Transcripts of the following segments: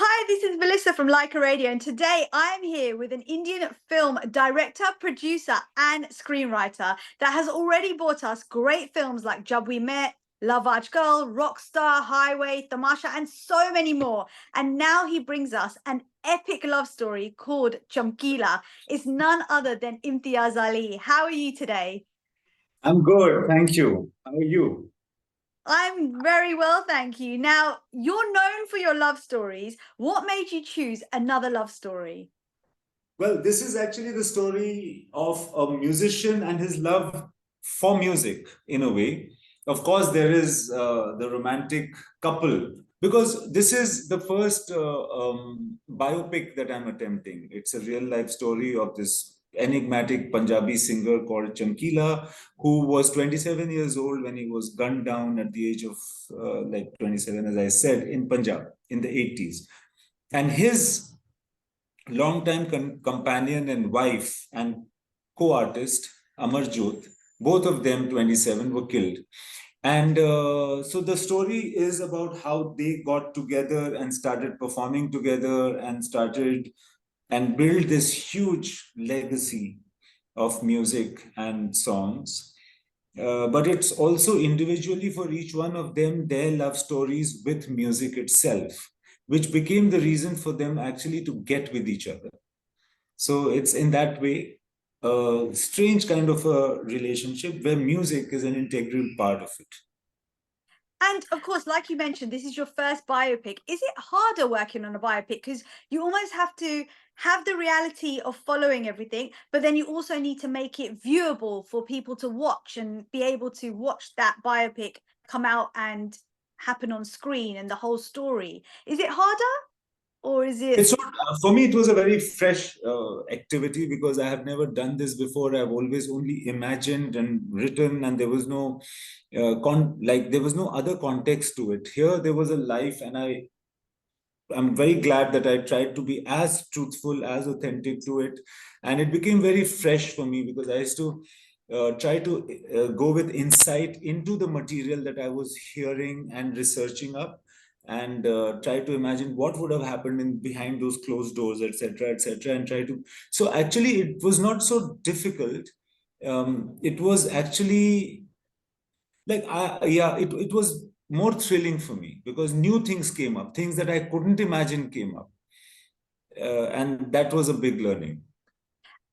Hi, this is Vallisa from Lyca Radio, and today I am here with an Indian film director, producer, and screenwriter that has already brought us great films like Jab We Met, Love Girl, Rockstar, Highway, Tamasha, and so many more. And now he brings us an epic love story called Chamkila. It's none other than Imtiaz Ali. How are you today? I'm good, thank you. How are you? I'm very well, thank you. Now, you're known for your love stories. What made you choose another love story? Well, this is actually the story of a musician and his love for music, in a way. Of course, there is the romantic couple, because this is the first biopic that I'm attempting. It's a real life story of this enigmatic Punjabi singer called Chamkila, who was 27 years old when he was gunned down at the age of like 27, as I said, in Punjab in the 80s. And his longtime companion and wife and co-artist Amar Jyot, both of them 27, were killed. And so the story is about how they got together and started performing together and started and build this huge legacy of music and songs. But it's also individually for each one of them, their love stories with music itself, which became the reason for them actually to get with each other. So it's in that way a strange kind of a relationship where music is an integral part of it. And of course, like you mentioned, this is your first biopic. Is it harder working on a biopic? Because you almost have to have the reality of following everything, but then you also need to make it viewable for people to watch and be able to watch that biopic come out and happen on screen and the whole story. Is it harder or is it? It's not, for me, it was a very fresh activity because I have never done this before. I've always only imagined and written, and there was no there was no other context to it. Here, there was a life, and I'm very glad that I tried to be as truthful, as authentic to it. And it became very fresh for me because I used to try to go with insight into the material that I was hearing and researching up, and try to imagine what would have happened in behind those closed doors, etc., etc., and try to. So actually, it was not so difficult. It was actually it was more thrilling for me because new things came up, things that I couldn't imagine came up, and that was a big learning.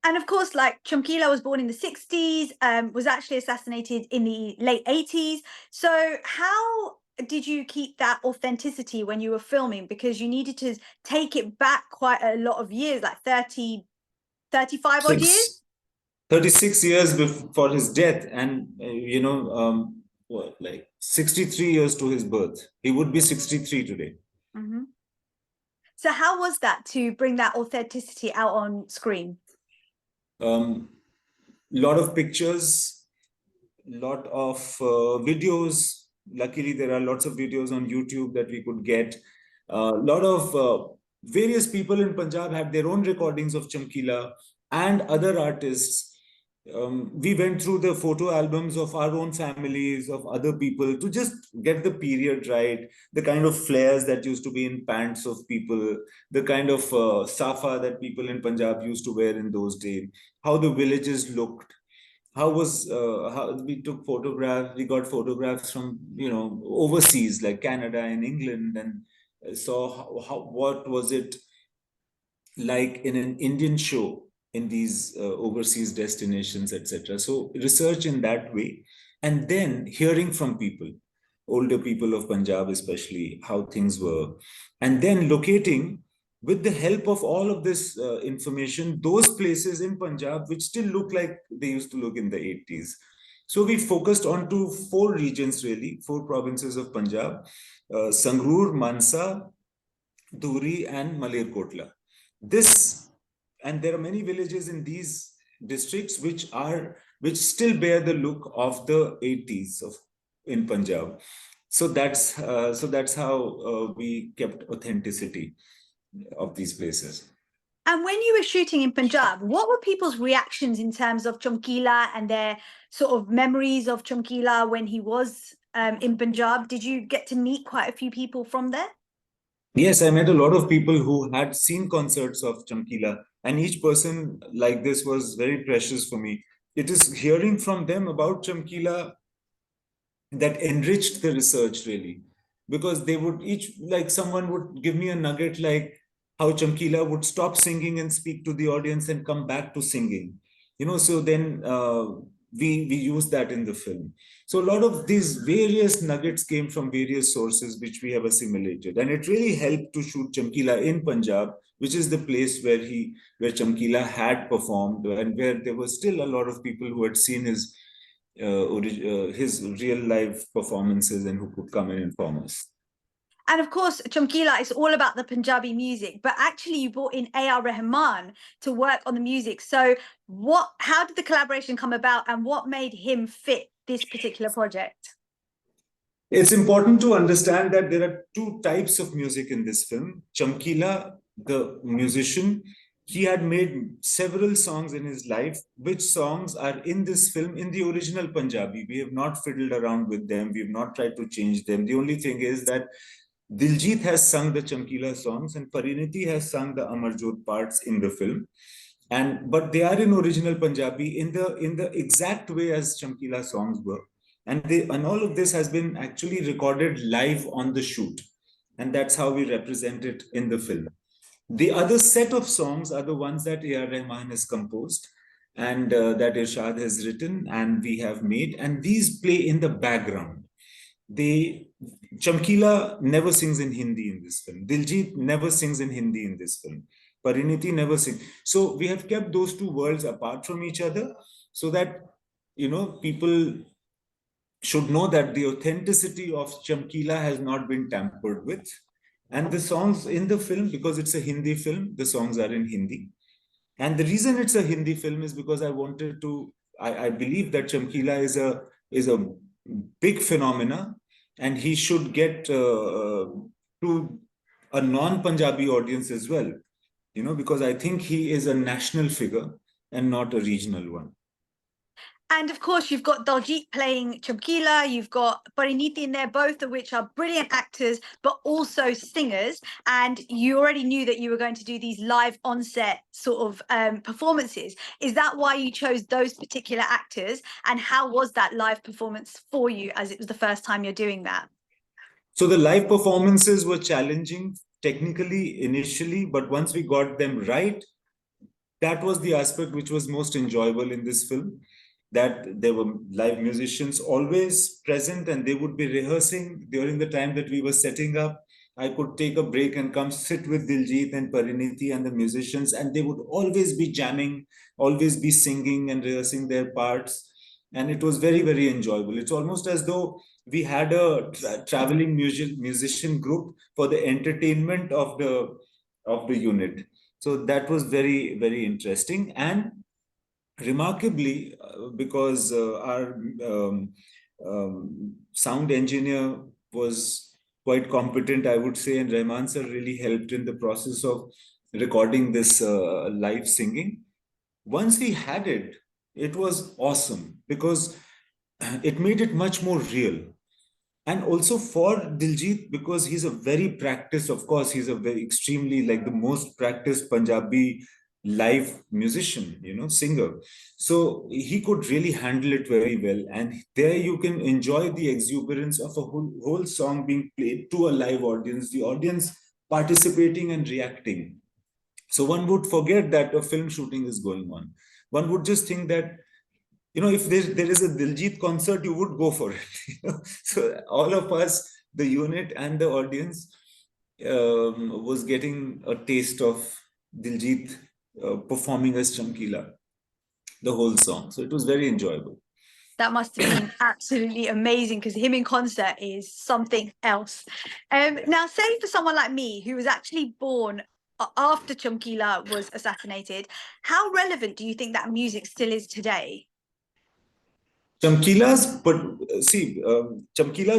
And of course, like Chamkila was born in the 60s, was actually assassinated in the late 80s. So how did you keep that authenticity when you were filming? Because you needed to take it back quite a lot of years, like 30, 35 odd years? 36 years before his death, and like 63 years to his birth. He would be 63 today. Mm-hmm. So how was that to bring that authenticity out on screen? Lot of pictures, lot of videos. Luckily, there are lots of videos on YouTube that we could get. A lot of various people in Punjab had their own recordings of Chamkila and other artists. We went through the photo albums of our own families, of other people, to just get the period right, the kind of flares that used to be in pants of people, the kind of safa that people in Punjab used to wear in those days, how the villages looked, how we took photographs, we got photographs from overseas like Canada and England, and saw what was it like in an Indian show in these overseas destinations, etc. So research in that way, and then hearing from people, older people of Punjab especially, how things were, and then locating with the help of all of this information those places in Punjab which still look like they used to look in the 80s. So we focused on to four regions, really, four provinces of Punjab: Sangrur, Mansa, Dhuri, and Malerkotla. This, and there are many villages in these districts which still bear the look of the 80s of in Punjab. So that's how we kept authenticity of these places. And when you were shooting in Punjab, what were people's reactions in terms of Chamkila and their sort of memories of Chamkila when he was in Punjab? Did you get to meet quite a few people from there? Yes, I met a lot of people who had seen concerts of Chamkila, and each person like this was very precious for me. It is hearing from them about Chamkila that enriched the research really, because they would each, like someone would give me a nugget like how Chamkila would stop singing and speak to the audience and come back to singing, so then we use that in the film. So a lot of these various nuggets came from various sources which we have assimilated, and it really helped to shoot Chamkila in Punjab, which is the place where Chamkila had performed, and where there was still a lot of people who had seen his real life performances and who could come and inform us. And of course, Chamkila is all about the Punjabi music, but actually you brought in A.R. Rahman to work on the music. So how did the collaboration come about, and what made him fit this particular project? It's important to understand that there are two types of music in this film. Chamkila, the musician, he had made several songs in his life, which songs are in this film in the original Punjabi. We have not fiddled around with them. We have not tried to change them. The only thing is that Diljit has sung the Chamkila songs and Parineeti has sung the Amar parts in the film. But they are in original Punjabi in the exact way as Chamkila songs were. And all of this has been actually recorded live on the shoot. And that's how we represent it in the film. The other set of songs are the ones that A.R. Rahman has composed and that Irshad has written and we have made. And these play in the background. Chamkila never sings in Hindi in this film. Diljit never sings in Hindi in this film. Parineeti never sings. So we have kept those two worlds apart from each other so that, people should know that the authenticity of Chamkila has not been tampered with. And the songs in the film, because it's a Hindi film, the songs are in Hindi. And the reason it's a Hindi film is because I believe that Chamkila is a big phenomena, and he should get to a non-Punjabi audience as well, because I think he is a national figure and not a regional one. And of course, you've got Diljit playing Chamkila, you've got Parineeti in there, both of which are brilliant actors, but also singers. And you already knew that you were going to do these live onset sort of performances. Is that why you chose those particular actors? And how was that live performance for you, as it was the first time you're doing that? So the live performances were challenging technically initially, but once we got them right, that was the aspect which was most enjoyable in this film, that there were live musicians always present and they would be rehearsing during the time that we were setting up. I could take a break and come sit with Diljit and Parineeti and the musicians, and they would always be jamming, always be singing and rehearsing their parts. And it was very, very enjoyable. It's almost as though we had a traveling musician group for the entertainment of the unit. So that was very, very interesting. And remarkably, because our sound engineer was quite competent, I would say, and Rahman sir really helped in the process of recording this live singing. Once we had it, it was awesome because it made it much more real. And also for Diljit, because he's a very practiced, of course, he's a very extremely like the most practiced Punjabi live musician, singer. So he could really handle it very well. And there you can enjoy the exuberance of a whole song being played to a live audience, the audience participating and reacting. So one would forget that a film shooting is going on. One would just think that, if there is a Diljit concert, you would go for it. So all of us, the unit and the audience, was getting a taste of Diljit performing as Chamkila, the whole song. So it was very enjoyable. That must have been absolutely amazing, because him in concert is something else. Now, say for someone like me who was actually born after Chamkila was assassinated, how relevant do you think that music still is today? Chamkila's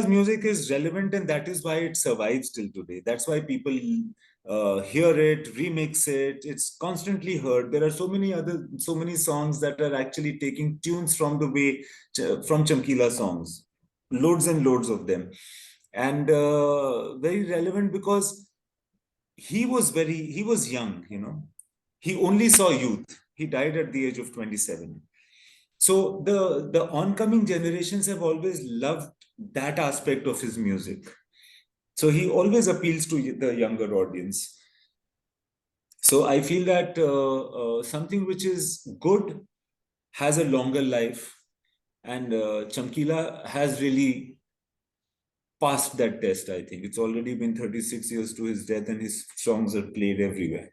music is relevant, and that is why it survives till today. That's why people hear it, remix it. It's constantly heard. There are so many songs that are actually taking tunes from from Chamkila songs, loads and loads of them, and very relevant because he was young, you know. He only saw youth. He died at the age of 27. So the oncoming generations have always loved that aspect of his music. So he always appeals to the younger audience. So I feel that something which is good has a longer life, and Chamkila has really passed that test. I think it's already been 36 years to his death, and his songs are played everywhere.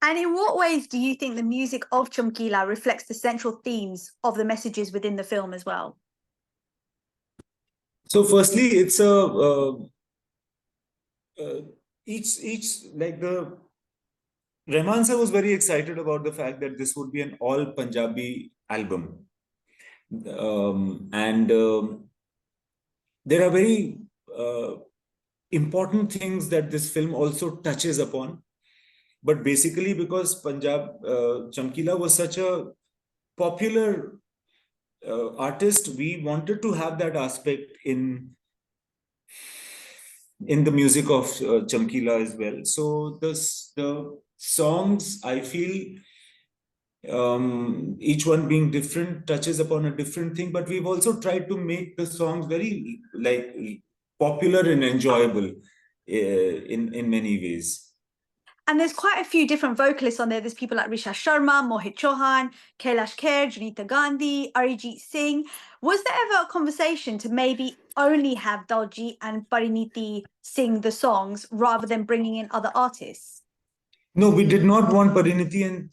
And in what ways do you think the music of Chamkila reflects the central themes of the messages within the film as well? So, firstly, it's each like the Rahman sir was very excited about the fact that this would be an all Punjabi album, and there are very important things that this film also touches upon. But basically, because Punjab, Chamkila was such a popular artist, we wanted to have that aspect in the music of Chamkila as well. So the songs, I feel, each one being different, touches upon a different thing. But we've also tried to make the songs very like popular and enjoyable in many ways. And there's quite a few different vocalists on there. There's people like Risha Sharma, Mohit Chauhan, Kailash Kher, Janita Gandhi, Arijit Singh. Was there ever a conversation to maybe only have Diljit and Parineeti sing the songs rather than bringing in other artists? No, we did not want Parineeti and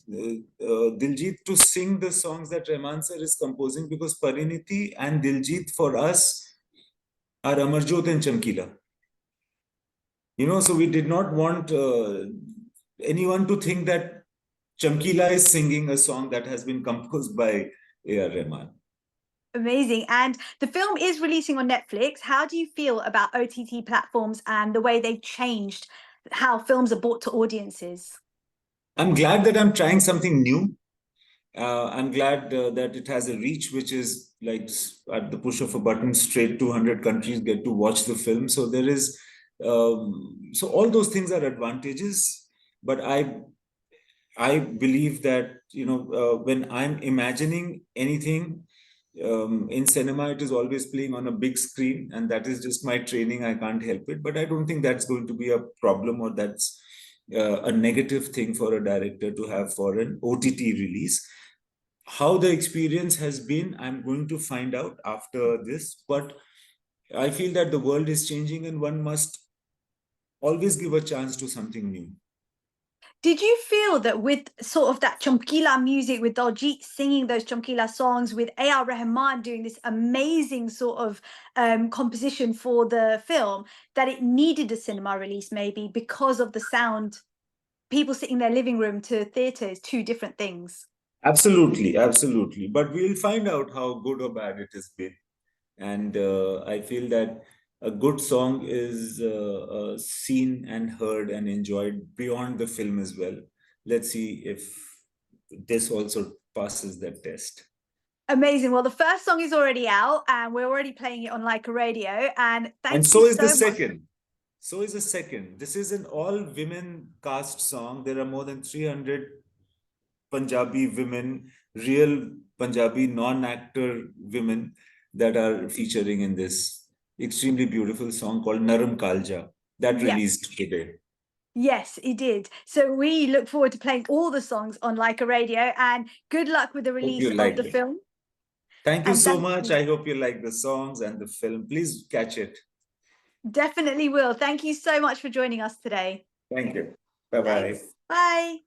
Diljit to sing the songs that Rahman sir is composing, because Parineeti and Diljit for us are Amarjot and Chamkila. You know, so we did not want anyone to think that Chamkila is singing a song that has been composed by A.R. Rahman. Amazing. And the film is releasing on Netflix. How do you feel about OTT platforms and the way they've changed how films are brought to audiences? I'm glad that I'm trying something new. I'm glad that it has a reach which is like at the push of a button, straight 200 countries get to watch the film. So there is, so all those things are advantages. But I believe that, you know, when I'm imagining anything in cinema, it is always playing on a big screen, and that is just my training. I can't help it. But I don't think that's going to be a problem, or that's a negative thing for a director to have for an OTT release. How the experience has been, I'm going to find out after this. But I feel that the world is changing, and one must always give a chance to something new. Did you feel that with sort of that Chamkila music, with Diljit singing those Chamkila songs, with A.R. Rahman doing this amazing sort of composition for the film, that it needed a cinema release maybe because of the sound? People sitting in their living room to theatre is two different things. Absolutely, absolutely. But we'll find out how good or bad it has been. And I feel that a good song is seen and heard and enjoyed beyond the film as well. Let's see if this also passes that test. Amazing. Well, the first song is already out and we're already playing it on Lyca Radio. And and so is the much. second. So is the second. This is an all women cast song. There are more than 300 Punjabi women, real Punjabi non-actor women that are featuring in this extremely beautiful song called Naram Kalja that released today. Yes, it did. So we look forward to playing all the songs on Lyca Radio, and good luck with the release of the film. Thank you so much. I hope you like the songs and the film. Please catch it. Definitely will. Thank you so much for joining us today. Thank you. Bye-bye. Bye.